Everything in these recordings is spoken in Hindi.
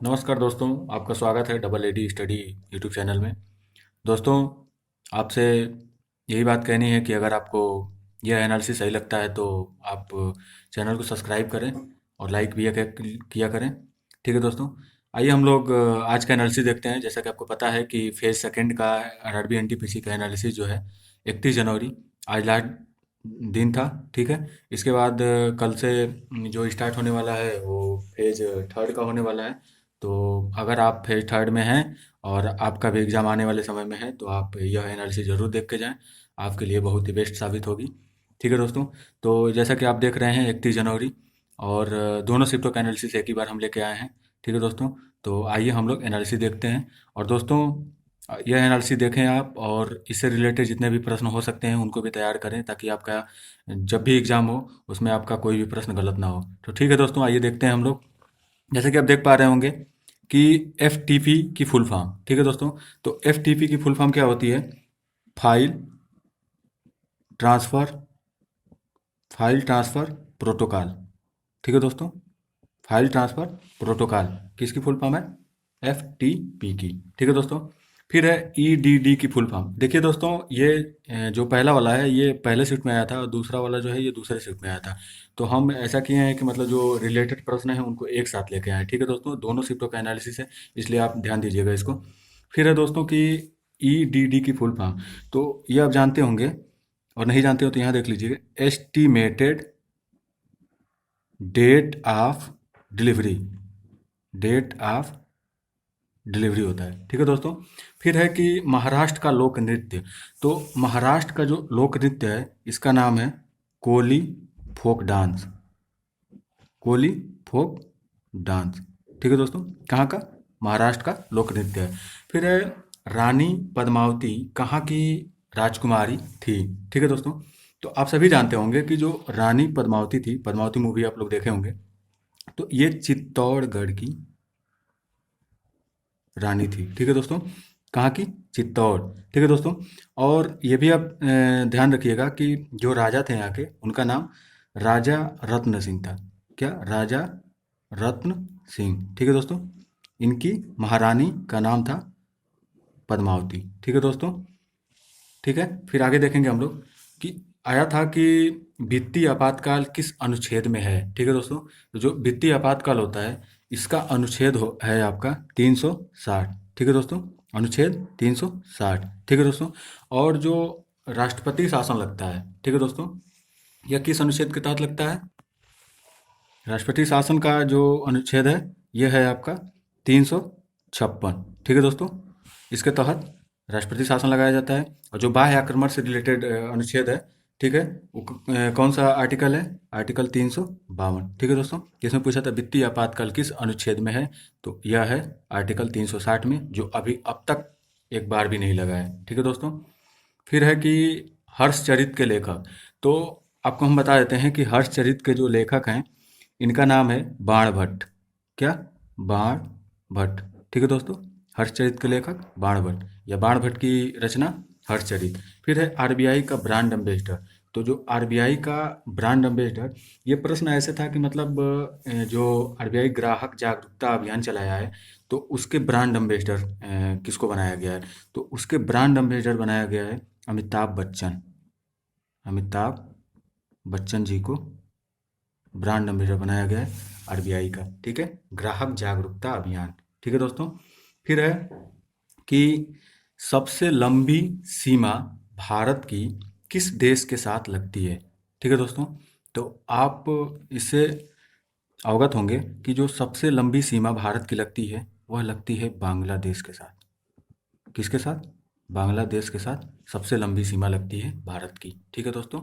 नमस्कार दोस्तों, आपका स्वागत है double AD study YouTube channel में। दोस्तों, आपसे यही बात कहनी है कि अगर आपको यह एनालिसिस सही लगता है तो आप चैनल को सब्सक्राइब करें और लाइक भी किया करें। ठीक है दोस्तों, आइए हम लोग आज का एनालिसिस देखते हैं। जैसा कि आपको पता है कि फेज सेकंड का आरआरबी एनटीपीसी का एनालिसिस जो है 31 जनवरी, आज लास्ट दिन था। ठीक है, इसके बाद कल से जो स्टार्ट होने वाला है वो फेज थर्ड का होने वाला है। तो अगर आप फेज थर्ड में हैं और आपका भी एग्ज़ाम आने वाले समय में है तो आप यह एनालिसिस ज़रूर देख के जाएं, आपके लिए बहुत ही बेस्ट साबित होगी। ठीक है दोस्तों, तो जैसा कि आप देख रहे हैं 31 जनवरी, और दोनों शिफ्टों का एनालिसिस एक ही बार हम लेके आए हैं। ठीक है दोस्तों, तो आइए हम लोग एनालिसिस देखते हैं। और दोस्तों, यह एनालिसिस देखें आप, और इससे रिलेटेड जितने भी प्रश्न हो सकते हैं उनको भी तैयार करें, ताकि आपका जब भी एग्ज़ाम हो उसमें आपका कोई भी प्रश्न गलत ना हो। तो ठीक है दोस्तों, आइए देखते हैं हम लोग। जैसे कि आप देख पा रहे होंगे कि एफ टी पी की फुल फॉर्म। ठीक है दोस्तों, तो एफ टी पी की फुल फॉर्म क्या होती है? File transfer file transfer protocol. ठीक है दोस्तों, फाइल ट्रांसफ़र प्रोटोकॉल किसकी फुल फॉर्म है? एफ टी पी की। ठीक है दोस्तों, फिर है ई डी डी की फुल फॉर्म। देखिए दोस्तों, ये जो पहला वाला है ये पहले शिफ्ट में आया था, और दूसरा वाला जो है ये दूसरे शिफ्ट में आया था। तो हम ऐसा किए हैं कि मतलब जो रिलेटेड प्रश्न है उनको एक साथ लेके आए। ठीक है दोस्तों, दोनों शिफ्टों का एनालिसिस है, इसलिए आप ध्यान दीजिएगा इसको। फिर है दोस्तों कि ई डी डी की फुल फॉर्म, तो ये आप जानते होंगे, और नहीं जानते हो तो यहाँ देख लीजिएगा। Estimated date of delivery. Date of delivery होता है। ठीक है दोस्तों, फिर है कि महाराष्ट्र का लोक नृत्य। तो महाराष्ट्र का जो लोक नृत्य है इसका नाम है Koli folk dance. Koli folk dance. ठीक है दोस्तों, कहाँ का? महाराष्ट्र का लोक नृत्य है। फिर है रानी पद्मावती कहाँ की राजकुमारी थी? ठीक है दोस्तों, तो आप सभी जानते होंगे कि जो रानी पद्मावती थी, पद्मावती मूवी आप लोग देखे होंगे, तो ये चित्तौड़गढ़ की रानी थी। ठीक है दोस्तों, कहाँ की? चित्तौड़। ठीक है दोस्तों, और ये भी आप ध्यान रखिएगा कि जो राजा थे यहाँ के, उनका नाम राजा रत्न सिंह था। क्या? राजा रत्न सिंह। ठीक है दोस्तों, इनकी महारानी का नाम था पद्मावती। ठीक है दोस्तों, ठीक है। फिर आगे देखेंगे हम लोग कि आया था कि वित्तीय आपातकाल किस अनुच्छेद में है। ठीक है दोस्तों, तो जो वित्तीय आपातकाल होता है इसका अनुच्छेद है आपका 360। ठीक है दोस्तों, अनुच्छेद 360। ठीक है दोस्तों, और जो राष्ट्रपति शासन लगता है, ठीक है दोस्तों, यह किस अनुच्छेद के तहत लगता है? राष्ट्रपति शासन का जो अनुच्छेद है यह है आपका 356। ठीक है दोस्तों, इसके तहत राष्ट्रपति शासन लगाया जाता है। और जो बाह्य आक्रमण से रिलेटेड अनुच्छेद है, ठीक है, वो कौन सा आर्टिकल है? आर्टिकल 352। ठीक है दोस्तों, इसमें पूछा था वित्तीय आपातकाल किस अनुच्छेद में है, तो यह है आर्टिकल 360 में, जो अभी अब तक एक बार भी नहीं लगा है। ठीक है दोस्तों, फिर है कि हर्षचरित के लेखक। तो आपको हम बता देते हैं कि हर्षचरित के जो लेखक हैं इनका नाम है बाण भट्ट। क्या? बाण भट्ट। ठीक है दोस्तों, हर्षचरित के लेखक बाण भट्ट, या बाण भट्ट की रचना हर्षचरित। फिर है आरबीआई का ब्रांड एम्बेसडर। तो जो आरबीआई का ब्रांड एम्बेसडर, ये प्रश्न ऐसे था कि मतलब जो आरबीआई ग्राहक जागरूकता अभियान चलाया है, तो उसके ब्रांड एम्बेसडर किसको बनाया गया है? तो उसके ब्रांड एम्बेसडर बनाया गया है अमिताभ बच्चन। अमिताभ बच्चन जी को ब्रांड एम्बेसडर बनाया गया है आरबीआई का। ठीक है, ग्राहक जागरूकता अभियान। ठीक है दोस्तों, फिर है कि सबसे लंबी सीमा भारत की किस देश के साथ लगती है? ठीक है दोस्तों, तो आप इससे अवगत होंगे कि जो सबसे लंबी सीमा भारत की लगती है वह लगती है बांग्लादेश के साथ। किसके साथ? बांग्लादेश के साथ सबसे लंबी सीमा लगती है भारत की। ठीक है दोस्तों,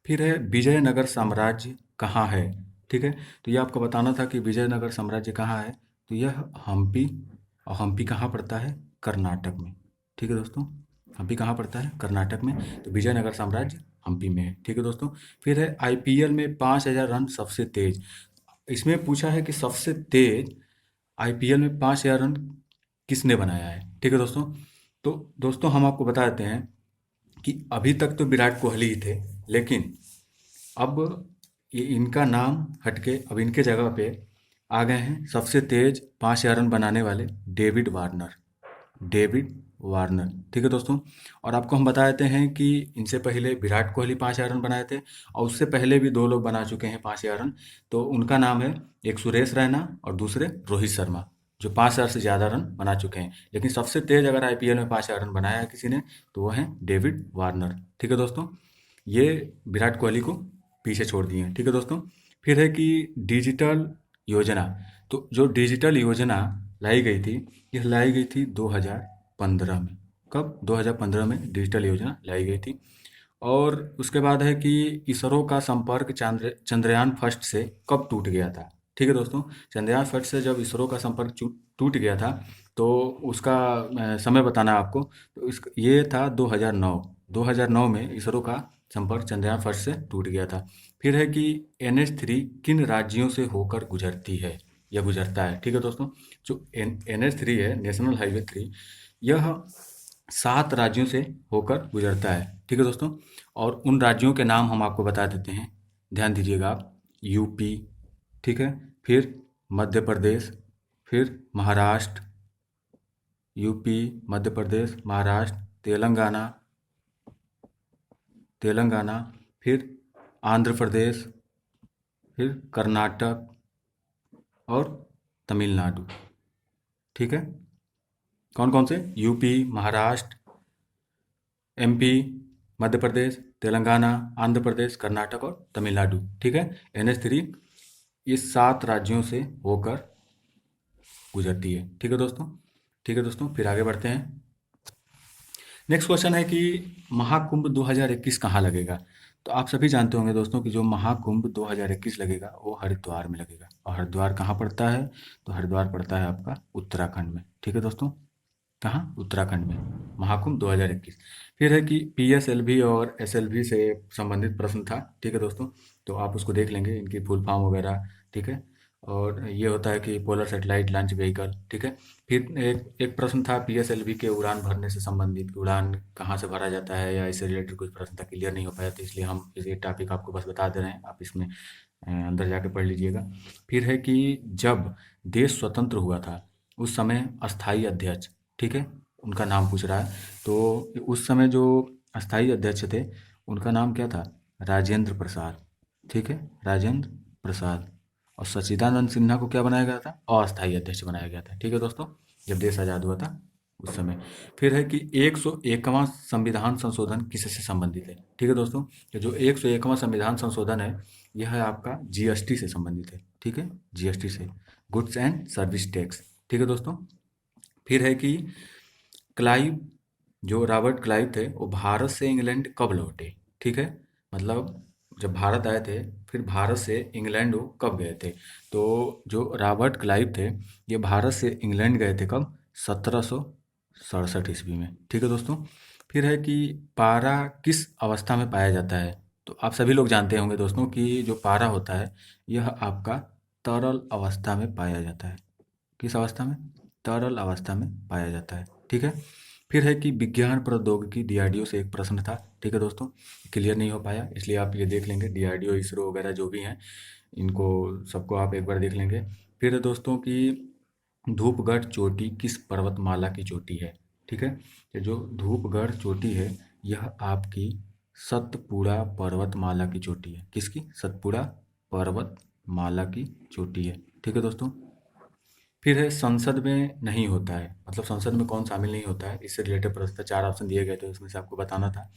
फिर है विजयनगर साम्राज्य कहाँ है? ठीक है, तो ये आपको बताना था कि विजयनगर साम्राज्य कहाँ है। तो यह हम्पी, और हम्पी कहाँ पड़ता है? कर्नाटक में। ठीक है दोस्तों, हम्पी कहाँ पड़ता है? कर्नाटक में। तो विजयनगर साम्राज्य हम्पी में है। ठीक है दोस्तों, फिर है आईपीएल में 5,000 रन सबसे तेज। इसमें पूछा है कि सबसे तेज आईपीएल में 5,000 रन किसने बनाया है। ठीक है दोस्तों, तो दोस्तों हम आपको बता देते हैं कि अभी तक तो विराट कोहली ही थे, लेकिन अब ये इनका नाम हटके अब इनके जगह पे आ गए हैं सबसे तेज 5,000 रन बनाने वाले डेविड वार्नर। डेविड वार्नर, ठीक है दोस्तों। और आपको हम बता देते हैं कि इनसे पहले विराट कोहली 5,000 रन बनाए थे, और उससे पहले भी दो लोग बना चुके हैं 5,000 रन। तो उनका नाम है, एक सुरेश रैना और दूसरे रोहित शर्मा, जो 5,000 से ज़्यादा रन बना चुके हैं। लेकिन सबसे तेज अगर आईपीएल में 5,000 रन बनाया है किसी ने, तो वो है डेविड वार्नर, ठीक है दोस्तों। ये विराट कोहली को पीछे छोड़ दिए हैं, ठीक है दोस्तों। फिर है कि डिजिटल योजना। तो जो डिजिटल योजना लाई गई थी, यह लाई गई थी 2015 में। कब? 2015 में डिजिटल योजना लाई गई थी। और उसके बाद है कि इसरो का संपर्क चंद्रयान फर्स्ट से कब टूट गया था, ठीक है दोस्तों। चंद्रयान फर्स्ट से जब इसरो का संपर्क टूट गया था, तो उसका समय बताना है आपको। तो ये था 2009। 2009 में इसरो का संपर्क चंद्रयान फर्स्ट से टूट गया था। फिर है कि NH3 किन राज्यों से होकर गुजरती है या गुजरता है, ठीक है दोस्तों। जो NH3 है, नेशनल हाईवे 3, यह 7 राज्यों से होकर गुजरता है, ठीक है दोस्तों। और उन राज्यों के नाम हम आपको बता देते हैं, ध्यान दीजिएगा आप। यूपी, ठीक है, फिर मध्य प्रदेश, फिर महाराष्ट्र, यूपी, मध्य प्रदेश, महाराष्ट्र, तेलंगाना, तेलंगाना, फिर आंध्र प्रदेश, फिर कर्नाटक और तमिलनाडु, ठीक है। कौन कौन से? यूपी, महाराष्ट्र, एमपी, मध्य प्रदेश, तेलंगाना, आंध्र प्रदेश, कर्नाटक और तमिलनाडु, ठीक है। NH3 इस 7 राज्यों से होकर गुजरती है, ठीक है दोस्तों। ठीक है दोस्तों, फिर आगे बढ़ते हैं। नेक्स्ट क्वेश्चन है कि महाकुंभ 2021 कहाँ लगेगा। तो आप सभी जानते होंगे दोस्तों कि जो महाकुंभ 2021 लगेगा वो हरिद्वार में लगेगा। और हरिद्वार कहाँ पड़ता है? तो हरिद्वार पड़ता है आपका उत्तराखंड में, ठीक है दोस्तों। कहाँ? उत्तराखंड में। महाकुंभ 2021। फिर है कि PSLV और SLV से संबंधित प्रश्न था, ठीक है दोस्तों। तो आप उसको देख लेंगे, इनकी फुल फॉर्म वगैरह, ठीक है। और ये होता है कि पोलर सेटेलाइट लॉन्च व्हीकल, ठीक है। फिर एक एक प्रश्न था PSLV के उड़ान भरने से संबंधित, उड़ान कहाँ से भरा जाता है, या इससे रिलेटेड कुछ प्रश्न था, क्लियर नहीं हो पाया, तो इसलिए हम ये टॉपिक आपको बस बता दे रहे हैं, आप इसमें अंदर जाके पढ़ लीजिएगा। फिर है कि जब देश स्वतंत्र हुआ था, उस समय अस्थाई अध्यक्ष, ठीक है, उनका नाम पूछ रहा है। तो उस समय जो अस्थाई अध्यक्ष थे, उनका नाम क्या था? राजेंद्र प्रसाद, ठीक है, राजेंद्र प्रसाद। और सच्चिदानंद सिन्हा को क्या बनाया गया था? अस्थाई अध्यक्ष बनाया गया था, ठीक है दोस्तों, जब देश आज़ाद हुआ था उस समय। फिर है कि 101वां संविधान संशोधन किससे संबंधित है, ठीक है दोस्तों। ये जो 101वां संविधान संशोधन है, यह है आपका GST से संबंधित है, ठीक है, GST से, गुड्स एंड सर्विस टैक्स, ठीक है दोस्तों। फिर है कि क्लाइव, जो रॉबर्ट क्लाइव थे, वो भारत से इंग्लैंड कब लौटे, ठीक है। मतलब जब भारत आए थे, फिर भारत से इंग्लैंड वो कब गए थे। तो जो रॉबर्ट क्लाइव थे, ये भारत से इंग्लैंड गए थे कब? 1767 ईस्वी में, ठीक है दोस्तों। फिर है कि पारा किस अवस्था में पाया जाता है। तो आप सभी लोग जानते होंगे दोस्तों कि जो पारा होता है, यह आपका तरल अवस्था में पाया जाता है। किस अवस्था में? तरल अवस्था में पाया जाता है, ठीक है। फिर है कि विज्ञान प्रौद्योगिकी, DRDO से एक प्रश्न था, ठीक है दोस्तों, क्लियर नहीं हो पाया, इसलिए आप ये देख लेंगे, DRDO, इसरो वगैरह जो भी हैं, इनको सबको आप एक बार देख लेंगे। फिर है दोस्तों कि धूपगढ़ चोटी किस पर्वतमाला की चोटी है, ठीक है। ये जो धूपगढ़ चोटी है, यह आपकी सतपुड़ा पर्वतमाला की चोटी है। किसकी? सतपुड़ा पर्वतमाला की चोटी है, ठीक है दोस्तों। फिर है संसद में नहीं होता है, मतलब संसद में कौन शामिल नहीं होता है, इससे रिलेटेड प्रश्न था, 4 ऑप्शन दिए गए थे, उसमें से आपको बताना था।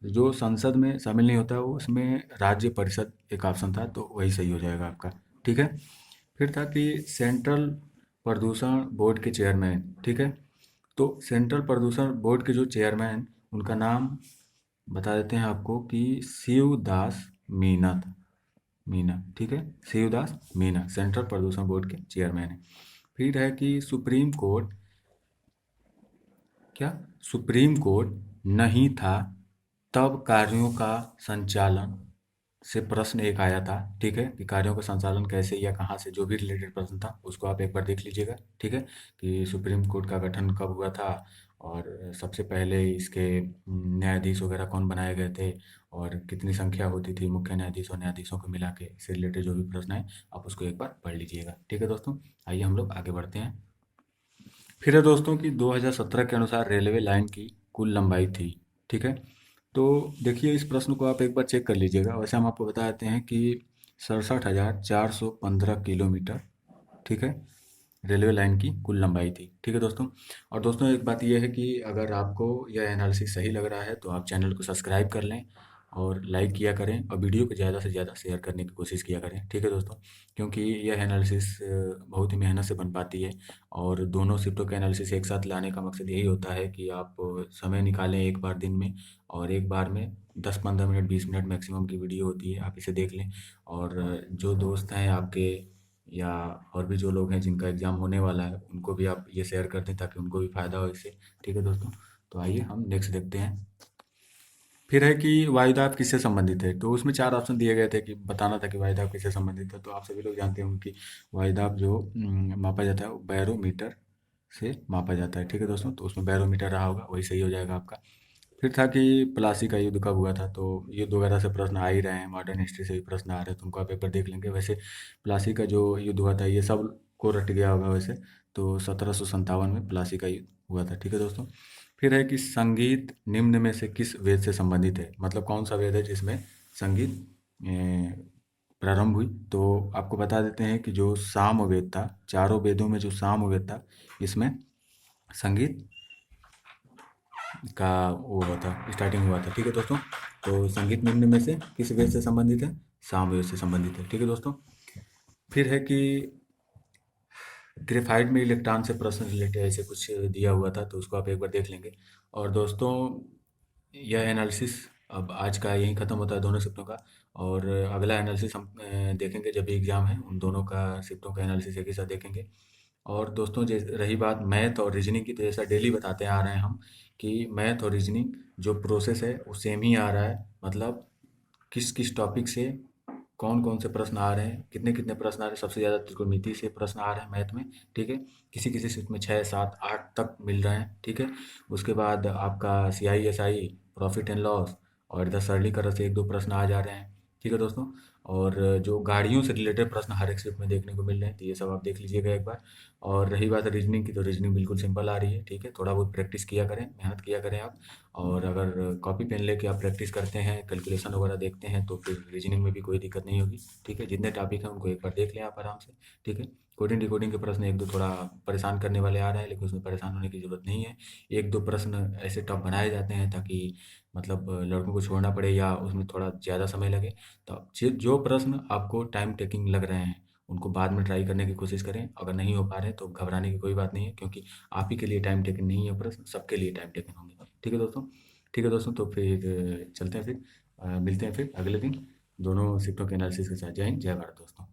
जो संसद में शामिल नहीं होता है, वो उसमें राज्य परिषद एक ऑप्शन था, तो वही सही हो जाएगा आपका, ठीक है। फिर था कि सेंट्रल प्रदूषण बोर्ड के चेयरमैन, ठीक है। तो सेंट्रल प्रदूषण बोर्ड के जो चेयरमैन, उनका नाम बता देते हैं आपको कि शिवदास मीना था, मीना, ठीक है, शिवदास मीना सेंट्रल प्रदूषण बोर्ड के चेयरमैन है। फिर है कि सुप्रीम कोर्ट, क्या सुप्रीम कोर्ट नहीं था तब कार्यों का संचालन से प्रश्न एक आया था, ठीक है, कि कार्यों का संचालन कैसे या कहाँ से, जो भी रिलेटेड प्रश्न था उसको आप एक बार देख लीजिएगा, ठीक है, कि सुप्रीम कोर्ट का गठन कब हुआ था, और सबसे पहले इसके न्यायाधीश वगैरह कौन बनाए गए थे, और कितनी संख्या होती थी मुख्य न्यायाधीश और न्यायाधीशों को मिला के, इससे रिलेटेड जो भी प्रश्न है आप उसको एक बार पढ़ लीजिएगा, ठीक है दोस्तों। आइए हम लोग आगे बढ़ते हैं। फिर है दोस्तों कि 2017 के अनुसार रेलवे लाइन की कुल लंबाई थी, ठीक है। तो देखिए इस प्रश्न को आप एक बार चेक कर लीजिएगा। वैसे हम आपको बता देते हैं कि 67,415 किलोमीटर, ठीक है, रेलवे लाइन की कुल लंबाई थी, ठीक है दोस्तों। और दोस्तों एक बात यह है कि अगर आपको यह एनालिसिस सही लग रहा है तो आप चैनल को सब्सक्राइब कर लें और लाइक किया करें, और वीडियो को ज़्यादा से ज़्यादा शेयर करने की कोशिश किया करें, ठीक है दोस्तों। क्योंकि यह एनालिसिस बहुत ही मेहनत से बन पाती है, और दोनों शिफ्टों के एनालिसिस एक साथ लाने का मकसद यही होता है कि आप समय निकालें एक बार दिन में, और एक बार में 10-15 मिनट 20 मिनट मैक्सिमम की वीडियो होती है, आप इसे देख लें। और जो दोस्त हैं आपके, या और भी जो लोग हैं जिनका एग्ज़ाम होने वाला है, उनको भी आप ये शेयर कर दें ताकि उनको भी फ़ायदा हो इससे, ठीक है दोस्तों। तो आइए हम नेक्स्ट देखते हैं। फिर है कि वायुदाब किससे संबंधित है, तो उसमें 4 ऑप्शन दिए गए थे कि बताना था कि वायुदाब किससे संबंधित है। तो आप सभी लोग जानते होंगे कि वायुदाब जो मापा जाता है वो बैरोमीटर से मापा जाता है, ठीक है दोस्तों। तो उसमें बैरोमीटर रहा होगा, वही सही हो जाएगा आपका। फिर था कि प्लासी का युद्ध कब हुआ था, तो युद्ध वगैरह से प्रश्न आ ही रहे हैं, मॉडर्न हिस्ट्री से भी प्रश्न आ रहे हैं, तो उनको आप एक बार देख लेंगे। वैसे प्लासी का जो युद्ध हुआ था ये सब को रट गया होगा वैसे, तो 1757 में प्लासी का युद्ध हुआ था, ठीक है दोस्तों। फिर है कि संगीत निम्न में से किस वेद से संबंधित है, मतलब कौन सा वेद है जिसमें संगीत प्रारंभ हुई। तो आपको बता देते हैं कि जो साम वेद था, चारों वेदों में जो साम वेद था, इसमें संगीत का वो हुआ था, स्टार्टिंग हुआ था, ठीक है दोस्तों। तो संगीत निम्न में से किस वेद से संबंधित है, साम वेद से संबंधित है, ठीक है दोस्तों। फिर है कि ग्रेफाइट में इलेक्ट्रॉन से प्रश्न रिलेटेड ऐसे कुछ दिया हुआ था, तो उसको आप एक बार देख लेंगे। और दोस्तों यह एनालिसिस अब आज का यहीं ख़त्म होता है दोनों शिफ्टों का, और अगला एनालिसिस हम देखेंगे जब भी एग्ज़ाम है, उन दोनों का शिफ्टों का एनालिसिस एक ही साथ देखेंगे। और दोस्तों जैसे रही बात मैथ और रीजनिंग की, तो ऐसा डेली बताते आ रहे हैं हम कि मैथ और रीजनिंग जो प्रोसेस है वो सेम ही आ रहा है, मतलब किस किस टॉपिक से कौन कौन से प्रश्न आ रहे हैं, कितने कितने प्रश्न आ रहे हैं। सबसे ज़्यादा त्रिकोणमिति से प्रश्न आ रहे हैं मैथ में, ठीक है। किसी किसी शिफ्ट में 6 7 8 तक मिल रहे हैं, ठीक है। उसके बाद आपका CISI, प्रॉफिट एंड लॉस, और इधर सरलीकरण से 1 2 प्रश्न आ जा रहे हैं, ठीक है दोस्तों। और जो गाड़ियों से रिलेटेड प्रश्न हर एक शिफ्ट में देखने को मिल रहे हैं, तो ये सब आप देख लीजिएगा एक बार। और रही बात रीजनिंग की, तो रीजनिंग बिल्कुल सिंपल आ रही है, ठीक है। थोड़ा बहुत प्रैक्टिस किया करें, मेहनत किया करें आप। और अगर कॉपी पेन लेके आप प्रैक्टिस करते हैं, कैलकुलेशन वगैरह देखते हैं, तो फिर रीजनिंग में भी कोई दिक्कत नहीं होगी, ठीक है। जितने टॉपिक हैं उनको एक बार देख लें आप आराम से, ठीक है। कोडिंग डिकोडिंग के प्रश्न 1 2 थोड़ा परेशान करने वाले आ रहे हैं, लेकिन उसमें परेशान होने की ज़रूरत नहीं है। 1 2 प्रश्न ऐसे टफ बनाए जाते हैं ताकि मतलब लड़कों को छोड़ना पड़े या उसमें थोड़ा ज़्यादा समय लगे। तो जो प्रश्न आपको टाइम टेकिंग लग रहे हैं उनको बाद में ट्राई करने की कोशिश करें। अगर नहीं हो पा रहे हैं तो घबराने की कोई बात नहीं है, क्योंकि आप ही के लिए टाइम टेकिंग नहीं है प्रश्न, सबके लिए टाइम टेकिंग होंगे, ठीक है दोस्तों। ठीक है दोस्तों, तो फिर चलते हैं, फिर मिलते हैं फिर अगले दिन दोनों शिफ्टों के एनालिसिस के साथ। जय हिंद, जय भारत दोस्तों।